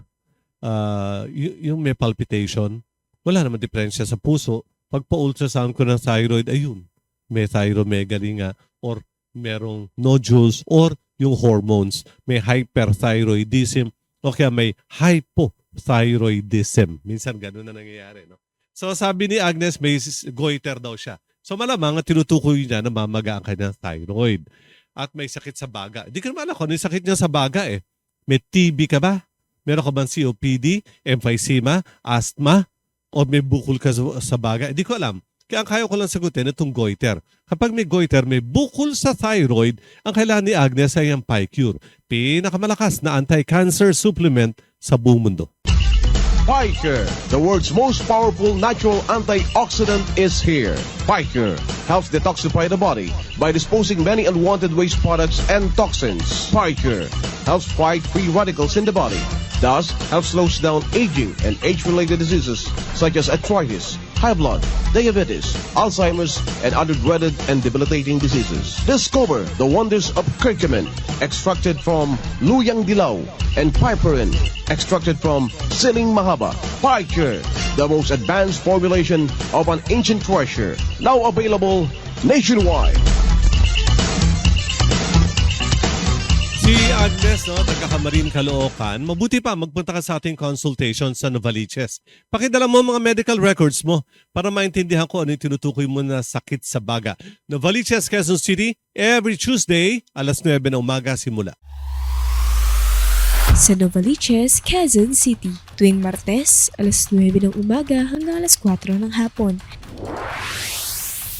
yung may palpitation. Wala naman diferensya sa puso. Pag pa-ultrasound ko ng thyroid, ayun, may thyromegaly nga or merong nodules or yung hormones. May hyperthyroidism o kaya may hypothyroidism. Minsan ganun na nangyayari. No? So sabi ni Agnes, may goiter daw siya. So malamang tinutukoy niya na mamaga ang kanyang thyroid. At may sakit sa baga. Hindi ko naman alam kung ano yung sakit niya sa baga eh. May TB ka ba? Meron ka bang COPD, emphysema, asthma, o may bukol ka sa baga? Hindi ko alam. Kaya ang kaya ko lang sagutin itong goiter. Kapag may goiter, may bukol sa thyroid, ang kailangan ni Agnes ay ang PiCure. Pinakamalakas na anti-cancer supplement sa buong mundo. PiCure, the world's most powerful natural antioxidant, is here. PiCure helps detoxify the body by disposing many unwanted waste products and toxins. PiCure helps fight free radicals in the body, thus helps slows down aging and age-related diseases such as arthritis, high blood, diabetes, Alzheimer's, and other dreaded and debilitating diseases. Discover the wonders of curcumin, extracted from luyang dilaw, and piperine, extracted from siling mahaba. PiCure, the most advanced formulation of an ancient treasure, now available nationwide. Si Agnes, taga-Camarin, Caloocan, mabuti pa magpunta ka sa ating consultation sa Novaliches. Pakidala mo mga medical records mo para maintindihan ko ano yung tinutukoy mo na sakit sa baga. Novaliches, Quezon City, every Tuesday, alas 9 ng umaga simula. Sa Novaliches, Quezon City, tuwing Martes, alas 9 ng umaga hanggang alas 4 ng hapon.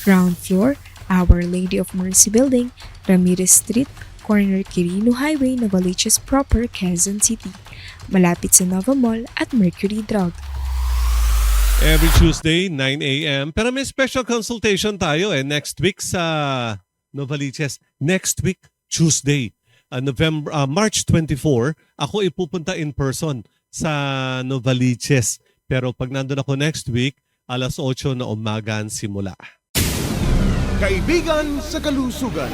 Ground floor, Our Lady of Mercy Building, Ramirez Street, corner Quirino Highway, Novaliches proper, Quezon City. Malapit sa Nova Mall at Mercury Drug. Every Tuesday, 9 a.m. Pero may special consultation tayo next week sa Novaliches. Next week, Tuesday, March 24, ako ipupunta in person sa Novaliches. Pero pag nandun ako next week, alas 8 na umaga ang simula. Kaibigan sa kalusugan.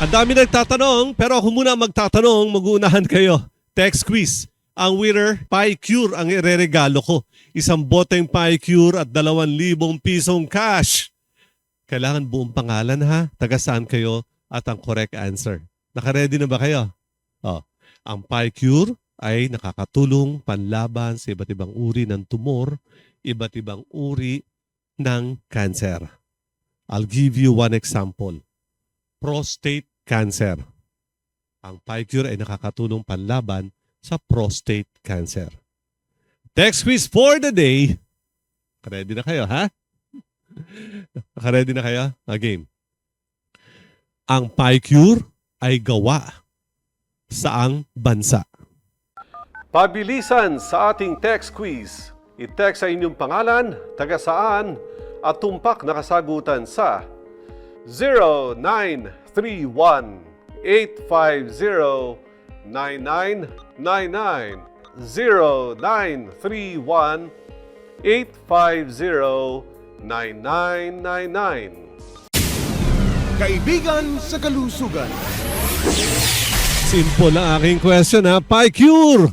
Ang dami nagtatanong, pero ako muna magtatanong, mag-uunahan kayo. Text quiz. Ang winner, PiCure ang ireregalo ko. Isang boteng PiCure at 2,000 pisong cash. Kailangan buong pangalan ha, taga saan kayo at ang correct answer. Naka-ready na ba kayo? Ang PiCure ay nakakatulong panlaban sa iba't ibang uri ng tumor, iba't ibang uri ng cancer. I'll give you one example. Prostate cancer. Ang PiCure ay nakakatulong panlaban sa prostate cancer. Text quiz for the day. Ready na kayo, ha? Naka-ready na kayo? Game. Ang PiCure ay gawa saang bansa? Pabilisan sa ating text quiz. I-text sa inyong pangalan, taga saan, at tumpak na kasagutan sa 0931-850-9999. 0931-850-9999. Kaibigan sa kalusugan. Simple ang aking question ha. PiCure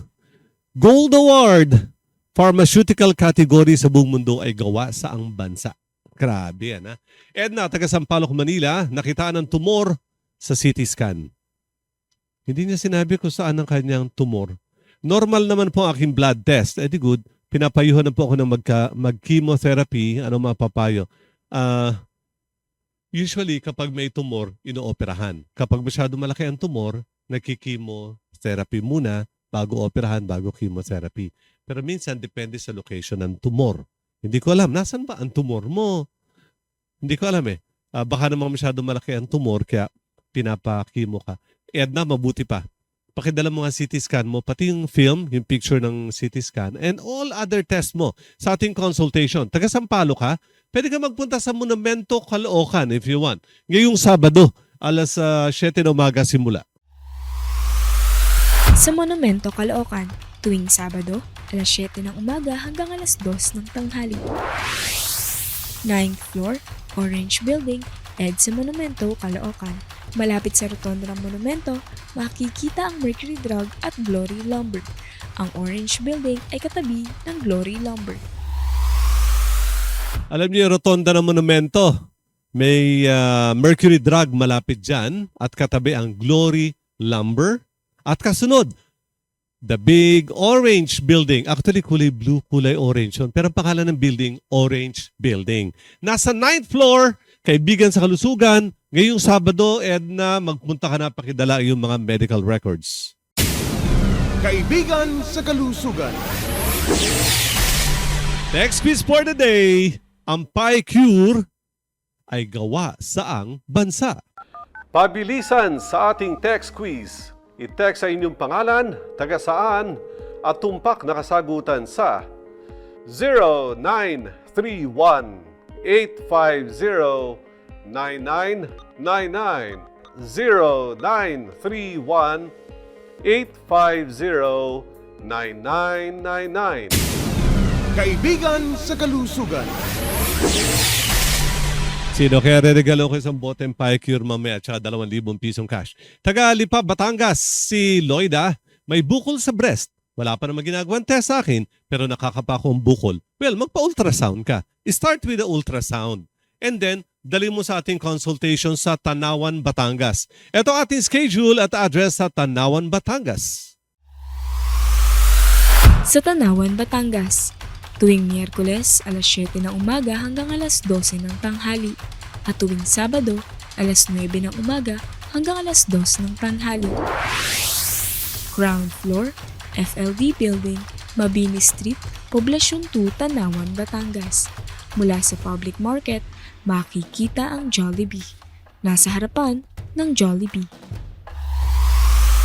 Gold Award. Pharmaceutical category sa buong mundo ay gawa sa ang bansa. Grabe yan ha. Edna, taga Sampaloc, Manila, nakitaan ng tumor sa CT scan. Hindi niya sinabi kung saan ang kanyang tumor. Normal naman po ang aking blood test. Di good. Pinapayuhan na po ako ng mag-chemotherapy. Ano mapapayo? Usually, kapag may tumor, inooperahan. Kapag masyado malaki ang tumor, nagki-chemotherapy muna bago operahan, bago chemotherapy. Pero minsan, depende sa location ng tumor. Hindi ko alam, nasan ba ang tumor mo? Hindi ko alam eh. Baka naman masyado malaki ang tumor, kaya pinapa-chemo ka. Edna, mabuti pa. Pakidala mo nga CT scan mo, pati yung film, yung picture ng CT scan, and all other tests mo sa ating consultation. Taga Sampaloc ka, pwede ka magpunta sa Monumento, Caloocan if you want. Ngayong Sabado, alas 7 na umaga simula. Sa Monumento, Caloocan, tuwing Sabado, alas 7 ng umaga hanggang alas 2 ng tanghali. 9th floor, Orange Building, EDSA Monumento, Caloocan. Malapit sa rotonda ng Monumento, makikita ang Mercury Drug at Glory Lumber. Ang Orange Building ay katabi ng Glory Lumber. Alam niyo yung rotonda ng Monumento, May Mercury Drug malapit dyan at katabi ang Glory Lumber. At kasunod, the Big Orange Building. Actually, kulay blue, kulay orange yun. Pero ang pangalan ng building, Orange Building. Nasa 9th floor, Kaibigan sa Kalusugan. Ngayong Sabado, Edna, magpunta ka na pakidala yung mga medical records. Kaibigan sa Kalusugan. Next quiz for the day, ang PyCure ay gawa saang bansa? Pabilisan sa ating text quiz. I-text sa inyong pangalan, taga saan, at tumpak na kasagutan sa 0931-850-9999 0931-850-9999. Kaibigan sa Kalusugan. Sino kaya re-regalo ko isang boteng PyCure mamaya at saka 2,000 pisong cash? Taga Lipa, Batangas, si Lloyda, may bukol sa breast. Wala pa naman ginagawang test sa akin, pero nakakapa ko ang bukol. Well, magpa-ultrasound ka. Start with the ultrasound. And then, dali mo sa ating consultation sa Tanawan, Batangas. Ito ating schedule at address sa Tanawan, Batangas. Sa Tanawan, Batangas, tuwing Miyerkules, alas 7 ng umaga hanggang alas 12 ng tanghali. At tuwing Sabado, alas 9 ng umaga hanggang alas 2 ng tanghali. Ground floor, FLD Building, Mabini Street, Poblasyon 2, Tanawan, Batangas. Mula sa public market, makikita ang Jollibee. Nasa harapan ng Jollibee.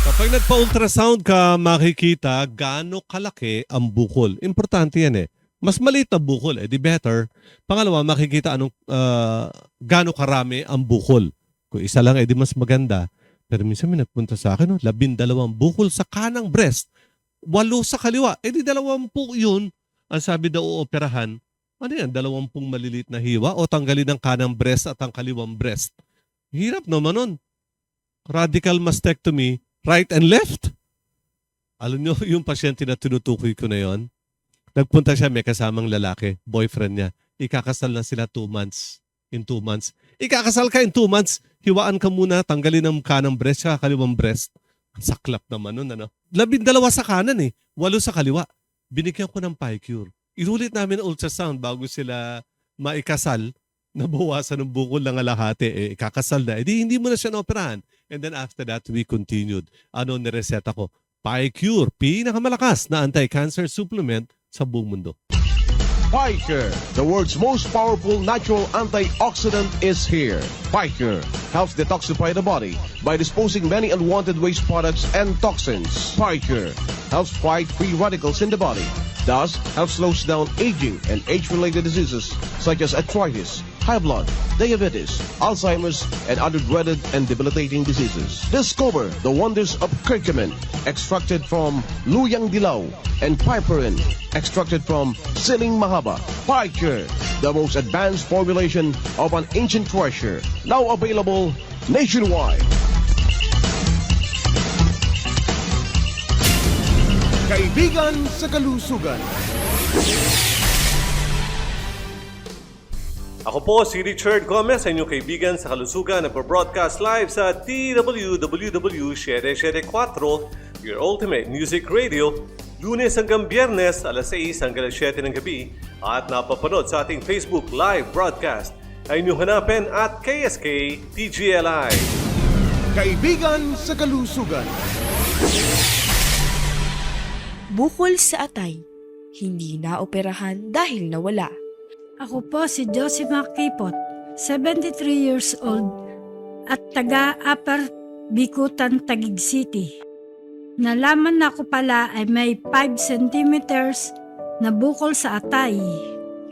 Kapag nagpa-ultrasound ka, makikita gaano kalaki ang bukol. Importante yan eh. Mas maliit na bukol, di better. Pangalawa, makikita gaano karami ang bukol. Kung isa lang, di mas maganda. Pero minsan may nagpunta sa akin, 12 bukol sa kanang breast, 8 sa kaliwa. Di 20 yun. Ang sabi daw ooperahan, ano yan, 20 maliliit na hiwa o tanggalin ang kanang breast at ang kaliwang breast. Hirap naman nun. Radical mastectomy, right and left. Alam nyo, yung pasyente na tinutukoy ko na yon, nagpunta siya, may kasamang lalaki, boyfriend niya. Ikakasal na sila 2 months. In 2 months. Ikakasal ka in 2 months, hiwaan ka muna, tanggalin ang kanang breast sa kaliwang breast. Saklap naman nun, ano? 12 sa kanan 8 sa kaliwa. Binigyan ko ng PyCure. Inulit namin ang ultrasound bago sila maikasal, nabawasan ng bukol ng alahati. Ikakasal na. Hindi mo na siya naoperahan. And then after that, we continued. Ano nireset ako? PyCure, pinakamalakas na anti-cancer supplement sa buong mundo. PyCure, the world's most powerful natural antioxidant, is here. PyCure helps detoxify the body by disposing many unwanted waste products and toxins. PyCure helps fight free radicals in the body, thus helps slows down aging and age-related diseases such as arthritis, high blood, diabetes, Alzheimer's, and other dreaded and debilitating diseases. Discover the wonders of curcumin, extracted from luyang dilaw, and piperine, extracted from siling mahaba. PyCure, the most advanced formulation of an ancient treasure, now available nationwide. Kaibigan sa Kalusugan. Ako po si Richard Gomez, inyong kaibigan sa Kalusugan, nagpo-broadcast live sa TWWW 774, your ultimate music radio, Lunes hanggang Biyernes, alas 6 hanggang alas 7 ng gabi, at napapanood sa ating Facebook live broadcast. Ay inyong hanapin at KSK TGLI. Kaibigan sa Kalusugan. Bukol sa atay, hindi naoperahan dahil nawala. Ako po si Josie Makipot, 73 years old at taga Upper Bikutan, Taguig City. Nalaman na ko pala ay may 5 centimeters na bukol sa atay.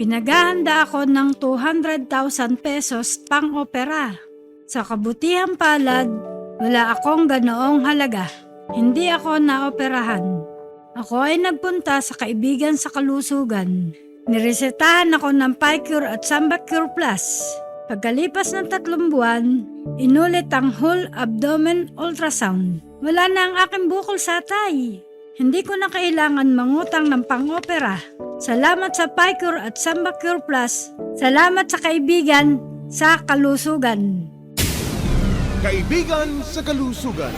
Pinaghahanda ako ng 200,000 pesos pang-opera. Sa kabutihang palad, wala akong ganoong halaga. Hindi ako naoperahan. Ako ay nagpunta sa Kaibigan sa Kalusugan. Niresetahan ako ng PyCure at SambaCure Plus. Pagkalipas ng 3 buwan, inulit ang whole abdomen ultrasound. Wala na ang aking bukol sa atay. Hindi ko na kailangan mangutang ng pang-opera. Salamat sa PyCure at SambaCure Plus. Salamat sa Kaibigan sa kalusugan. Kaibigan sa Kalusugan.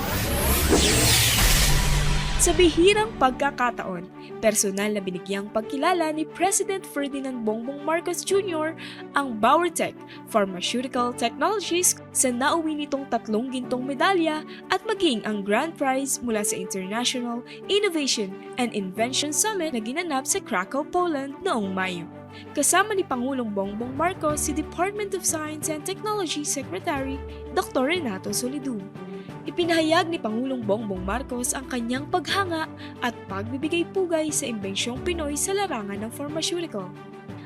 Sa bihirang pagkakataon, personal na binigyang pagkilala ni President Ferdinand Bongbong Marcos Jr. ang BauerTech Pharmaceutical Technologies sa nauwi nitong 3 gintong medalya at maging ang grand prize mula sa International Innovation and Invention Summit na ginanap sa Krakow, Poland noong Mayo. Kasama ni Pangulong Bongbong Marcos si Department of Science and Technology Secretary Dr. Renato Solidu. Ipinahayag ni Pangulong Bongbong Marcos ang kanyang paghanga at pagbibigay-pugay sa imbensyong Pinoy sa larangan ng pharmaceutical.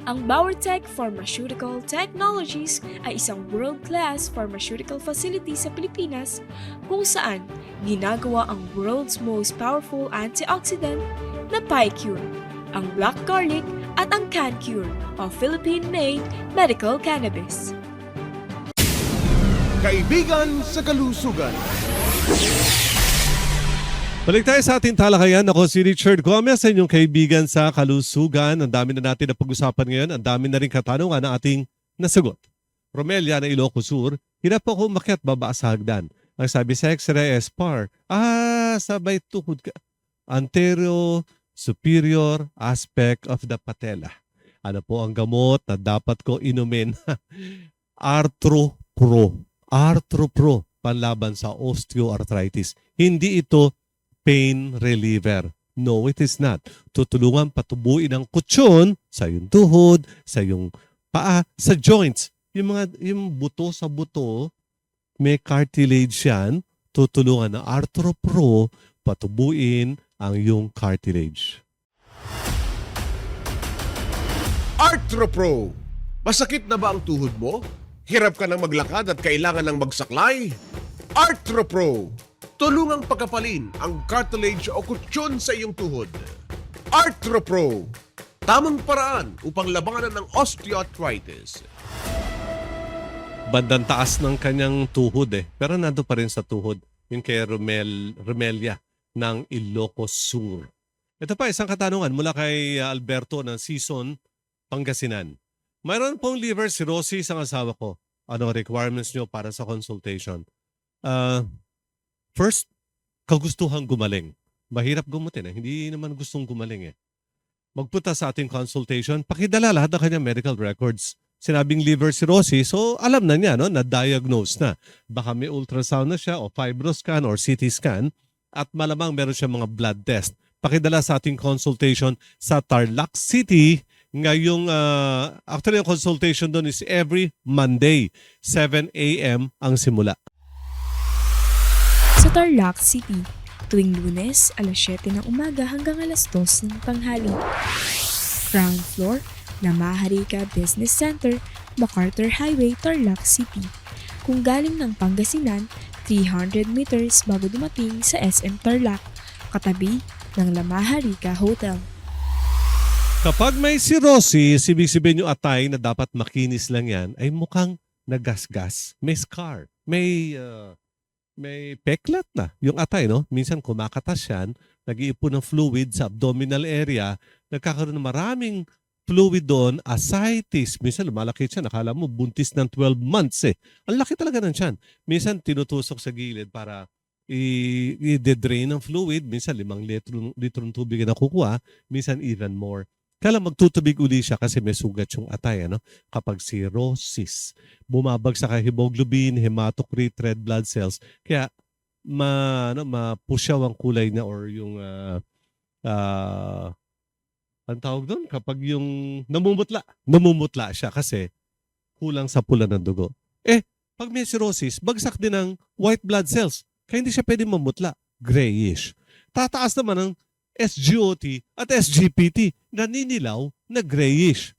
Ang BauerTech Pharmaceutical Technologies ay isang world-class pharmaceutical facility sa Pilipinas kung saan ginagawa ang world's most powerful antioxidant na PiCure, ang black garlic at ang CanCure o Philippine-made medical cannabis. Kaibigan sa Kalusugan. Balik tayo sa ating talakayan. Ako si Richard Gomez, sa inyong kaibigan sa Kalusugan. Ang dami na natin na pag-usapan ngayon. Ang dami na rin katanungan na ating nasagot. Romelia na Ilocos Sur, hirap ako umakyat baba sa hagdan. Ang sabi sa X-ray SPAR, sabay tuhod ka. Anterior superior aspect of the patella. Ano po ang gamot na dapat ko inumin? Arthropro. Arthropro, panlaban sa osteoarthritis. Hindi ito pain reliever. No, it is not. Tutulungan patubuin ang kutsyon sa iyong tuhod, sa iyong paa, sa joints. Yung buto sa buto, may cartilage yan. Tutulungan ng Arthropro patubuin ang iyong cartilage. Arthropro. Masakit na ba ang tuhod mo? Hirap ka nang maglakad at kailangan ng magsaklay? Arthropro. Tulungang pagkapalin ang cartilage o kutsyon sa iyong tuhod. Arthropro. Tamang paraan upang labanan ng osteoarthritis. Bandang taas ng kanyang tuhod pero nando pa rin sa tuhod. Yung kay Romelia ng Ilocos Sur. Ito pa, isang katanungan mula kay Alberto ng Sison, Pangasinan. Mayroon pong liver cirrhosis ang asawa ko. Ano requirements nyo para sa consultation? First, kagustuhang gumaling. Mahirap gumutin. Hindi naman gustong gumaling Magpunta sa ating consultation, pakidala lahat ng kanyang medical records. Sinabing liver cirrhosis, so alam na niya, na-diagnose na. Baka may ultrasound na siya o fibroscan or CT scan at malamang meron siya mga blood test. Pakidala sa ating consultation sa Tarlac City. Ngayong, actually, yung consultation doon is every Monday, 7 a.m. ang simula. Sa Tarlac City, tuwing Lunes, alas 7 ng umaga hanggang alas 2 ng tanghali. Ground floor, Namaharika Business Center, MacArthur Highway, Tarlac City. Kung galing ng Pangasinan, 300 meters bago dumating sa SM Tarlac, katabi ng Namaharika Hotel. Kapag may cirrhosis, ibig sabihin yung atay na dapat makinis lang yan, ay mukhang nagasgas. May scar. May peklat na. Yung atay, no? Minsan kumakatas yan, nag-iipon ng fluid sa abdominal area, nagkakaroon ng maraming fluid doon, ascites. Minsan lumalaki siya, nakala mo buntis ng 12 months Ang laki talaga ng tiyan. Minsan tinutusok sa gilid para i-drain ng fluid. Minsan 5 litrong tubig na kukuha, minsan even more. Kala magtutubig uli siya kasi may sugat yung atay, kapag cirrhosis. Bumabagsak ang hemoglobin, hematocrit, red blood cells. Kaya mapusyaw ang kulay niya or yung ang tawag doon kapag yung namumutla siya kasi kulang sa pula ng dugo. Pag may cirrhosis, bagsak din ang white blood cells. Kaya hindi siya pwede mamutla. Grayish. Tataas naman ang SGOT at SGPT, naninilaw na grayish.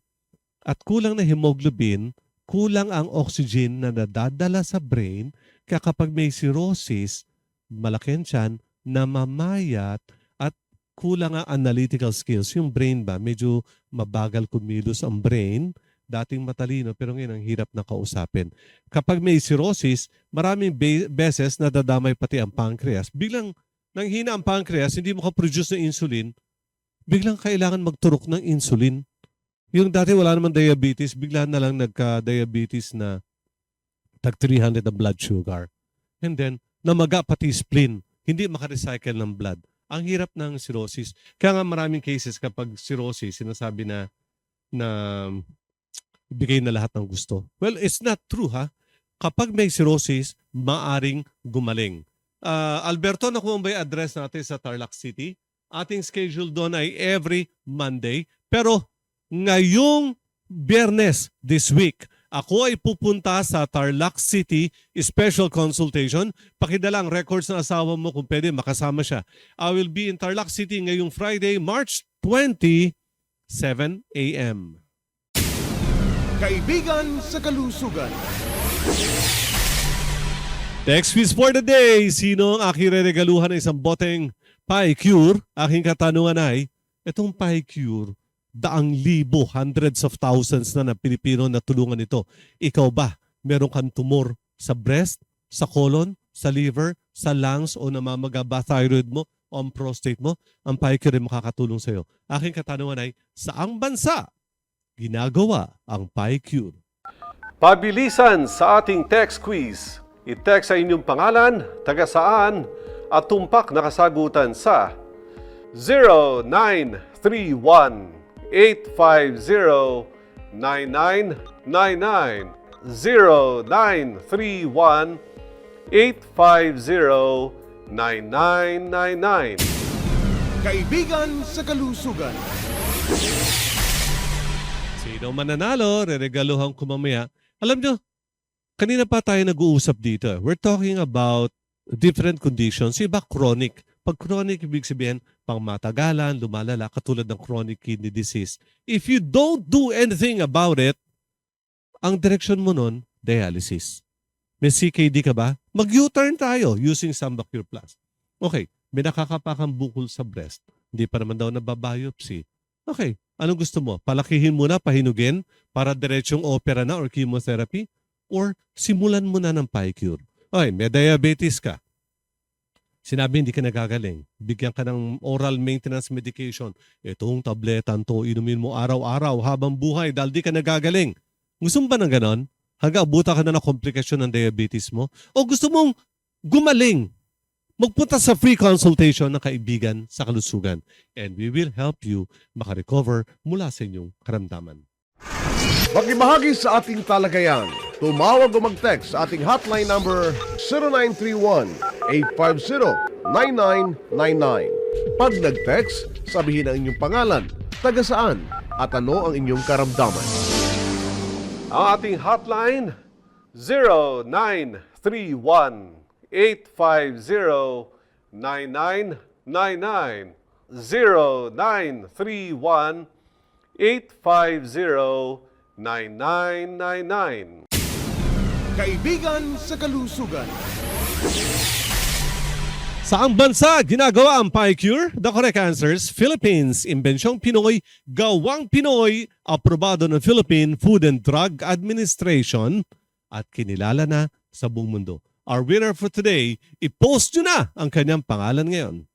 At kulang na hemoglobin, kulang ang oxygen na nadadala sa brain, kaya kapag may cirrhosis, malaki ang tiyan, namamayat, at kulang ang analytical skills. Yung brain ba, medyo mabagal kumilos ang brain, dating matalino pero ngayon ang hirap na kausapin. Kapag may cirrhosis, maraming beses nadadamay pati ang pancreas. Biglang nang hina ang pancreas, hindi mo ka-produce ng insulin, biglang kailangan magturok ng insulin. Yung dati wala naman diabetes, bigla na lang nagka-diabetes na tag 300 ang blood sugar. And then, namaga pati spleen. Hindi makarecycle ng blood. Ang hirap ng cirrhosis. Kaya nga maraming cases kapag cirrhosis, sinasabi na bigay na lahat ng gusto. Well, it's not true ha. Kapag may cirrhosis, maaring gumaling. Alberto, nakuha ba yung address natin sa Tarlac City? Ating schedule doon ay every Monday. Pero ngayong Biyernes this week, ako ay pupunta sa Tarlac City special consultation. Pakidala ang records ng asawa mo kung pwede makasama siya. I will be in Tarlac City ngayong Friday, March 20, 7 a.m. Kaibigan sa kalusugan. Text quiz for the day. Sino ang aking reregaluhan ng isang boteng Pie-Cure? Aking katanungan ay, itong Pie-Cure, daang libo, hundreds of thousands na Pilipino na tulungan ito. Ikaw ba, meron kang tumor sa breast, sa colon, sa liver, sa lungs o namamaga ba thyroid mo o ang prostate mo? Ang Pie-Cure ay makakatulong sa iyo. Aking katanungan ay, saang bansa ginagawa ang Pie-Cure? Pabilisan sa ating text quiz. I-text sa inyong pangalan, taga saan, at tumpak na kasagutan sa 0931 850-9999 0931-850-9999. Kaibigan sa kalusugan. Sino mananalo, reregaluhan ko mamaya. Alam nyo, kanina pa tayo nag-uusap dito. We're talking about different conditions. Iba chronic. Pag chronic, ibig sabihin, pang matagalan, lumalala, katulad ng chronic kidney disease. If you don't do anything about it, ang direksyon mo nun, dialysis. May CKD ka ba? Mag-U-turn tayo using Sambacure Plus. Okay, may nakakapakang bukol sa breast. Hindi pa naman daw nababiopsy. Okay, anong gusto mo? Palakihin muna, pahinugin, para diretsong opera na or chemotherapy? Or simulan mo na ng Pie-Cure? Okay, may diabetes ka. Sinabi hindi ka nagagaling. Bigyan ka ng oral maintenance medication. Itong tabletan to, inumin mo araw-araw habang buhay dahil di ka nagagaling. Gusto mo ba ng ganon? Hanggang abuta ka na ng komplikasyon ng diabetes mo? O gusto mong gumaling? Magpunta sa free consultation ng kaibigan sa kalusugan. And we will help you makarecover mula sa inyong karamdaman. Makibahagi sa ating talagayan. Tumawag o mag-text sa ating hotline number 0931-850-9999. Pag nag-text, sabihin ang inyong pangalan, taga saan, at ano ang inyong karamdaman. Ang ating hotline, 0931-850-9999. 0931-850-9999. Kaibigan sa kalusugan. Saang bansa ginagawa ang Pie-Cure? The correct answers, Philippines. Imbensyong Pinoy, gawang Pinoy, aprobado ng Philippine Food and Drug Administration at kinilala na sa buong mundo. Our winner for today, i-post nyo na ang kanyang pangalan ngayon.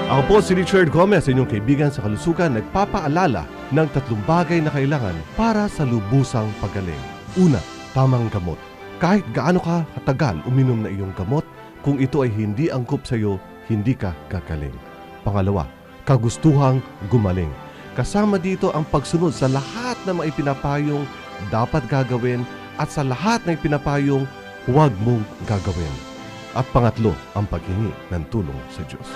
Ako po si Richard Gomez, inyong kaibigan sa kalusugan, nagpapaalala ng 3 bagay na kailangan para sa lubusang pagaling. Una, tamang gamot. Kahit gaano ka katagal uminom na iyong gamot, kung ito ay hindi angkop sa iyo, hindi ka gagaling. Pangalawa, kagustuhang gumaling. Kasama dito ang pagsunod sa lahat na mga ipinapayong dapat gagawin at sa lahat na ipinapayong huwag mong gagawin. At pangatlo, ang paghingi ng tulong sa Diyos.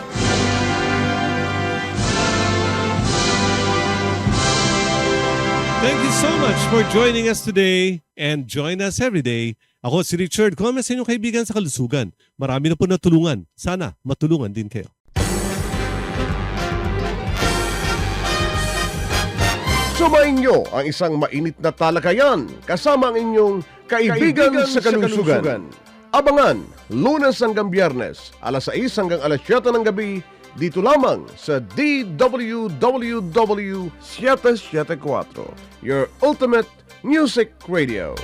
Thank you so much for joining us today and join us every day. Ako si Richard Gomez, inyong kaibigan sa kalusugan. Marami na po natulungan. Sana matulungan din kayo. Sumayin nyo ang isang mainit na talakayan kasama ang inyong kaibigan sa kalusugan. Abangan, Lunes hanggang Biyernes, alas 6 hanggang alas 7 ng gabi, dito lamang sa DWWW 774, your ultimate music radio.